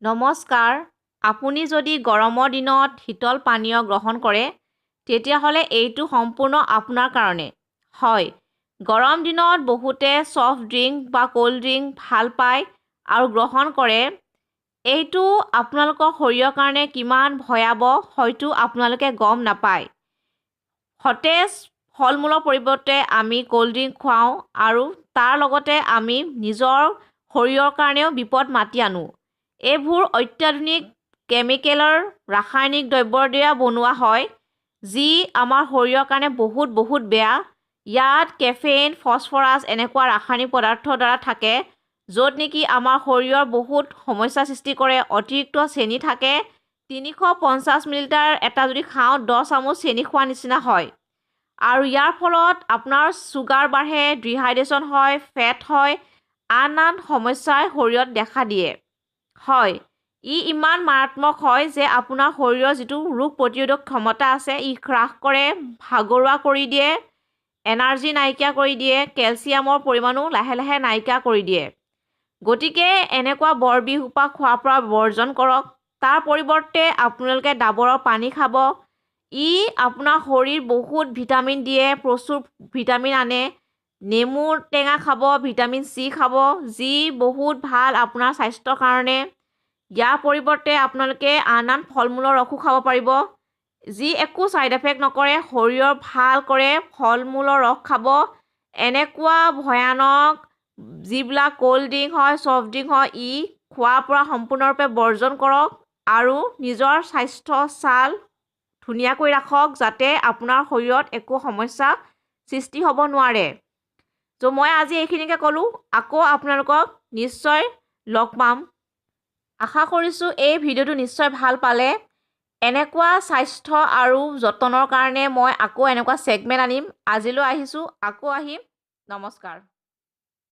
নমস্কাৰ, আপুনি যদি গৰমৰ দিনত শীতল পানীয় গ্ৰহণ কৰে, তেতিয়াহ'লে এইটো সম্পূৰ্ণ আপোনাৰ কাৰণে। হয়, গৰম দিনত বহুতে ছফ্ট ড্ৰিংক বা কোল্ড ড্ৰিংক ভাল পায় আৰু গ্ৰহণ কৰে। এইটো আপোনালোকৰ শৰীৰৰ কাৰণে কিমান ভয়াৱহ হয়তো আপোনালোকে গম নাপায়। সতেজ ফল-মূলৰ পৰিৱৰ্তে আমি কোল্ড ড্ৰিংক খুৱাওঁ আৰু তাৰ লগতে আমি নিজৰ শৰীৰৰ কাৰণেও বিপদ মাতি আনো। এইবোৰ অত্যাধুনিক কেমিকেলৰ ৰাসায়নিক দ্ৰব্যৰ দ্বাৰা বনোৱা হয়, যি আমাৰ শৰীৰৰ কাৰণে বহুত বেয়া। ইয়াত কেফেইন, ফছফৰাছ এনেকুৱা ৰাসায়নিক পদাৰ্থৰ দ্বাৰা থাকে, য'ত নেকি আমাৰ শৰীৰৰ বহুত সমস্যাৰ সৃষ্টি কৰে। অতিৰিক্ত চেনি থাকে, 350 মিলিলিটাৰ এটা যদি খাওঁ 10 চামুচ চেনি খোৱা নিচিনা হয়। আৰু ইয়াৰ ফলত আপোনাৰ চুগাৰ বাঢ়ে, ডিহাইড্ৰেশ্যন হয়, ফেট হয়, আন সমস্যাই শৰীৰত দেখা দিয়ে। হয়, ই ইমান মাৰাত্মক হয় যে আপোনাৰ শৰীৰৰ যিটো ৰোগ প্ৰতিৰোধক ক্ষমতা আছে, ই হ্ৰাস কৰে, ভাগৰুৱা কৰি দিয়ে, এনাৰ্জি নাইকিয়া কৰি দিয়ে, কেলছিয়ামৰ পৰিমাণো লাহে নাইকিয়া কৰি দিয়ে। গতিকে এনেকুৱা বৰবিহোপা খোৱাৰ পৰা বৰ্জন কৰক। তাৰ পৰিৱৰ্তে আপোনালোকে ডাবৰৰ পানী খাব। ই আপোনাৰ শৰীৰ বহুত ভিটামিন দিয়ে, প্ৰচুৰ ভিটামিন আনে। নেমু টেঙা খাব, ভিটামিন চি খাব, যি বহুত ভাল আপোনাৰ স্বাস্থ্যৰ কাৰণে। ইয়াৰ পৰিৱৰ্তে আপোনালোকে আন ফল-মূলৰ ৰসো খাব পাৰিব, যি একো ছাইড এফেক্ট নকৰে, শৰীৰৰ ভাল কৰে। ফল-মূলৰ ৰস খাব। এনেকুৱা ভয়ানক যিবিলাক কোল্ড ড্ৰিংক হয়, ছফ্ট ড্ৰিংক হয়, ই খোৱাৰ পৰা সম্পূৰ্ণৰূপে বৰ্জন কৰক আৰু নিজৰ স্বাস্থ্য ছাল ধুনীয়াকৈ ৰাখক, যাতে আপোনাৰ শৰীৰত একো সমস্যা সৃষ্টি হ'ব নোৱাৰে। ত' মই আজি এইখিনিকে ক'লোঁ। আকৌ আপোনালোকক নিশ্চয় লগ পাম। আশা কৰিছোঁ এই ভিডিঅ'টো নিশ্চয় ভাল পালে। এনেকুৱা স্বাস্থ্য আৰু যতনৰ কাৰণে মই আকৌ এনেকুৱা ছেগমেণ্ট আনিম। আজিলৈ আহিছোঁ, আকৌ আহিম। নমস্কাৰ।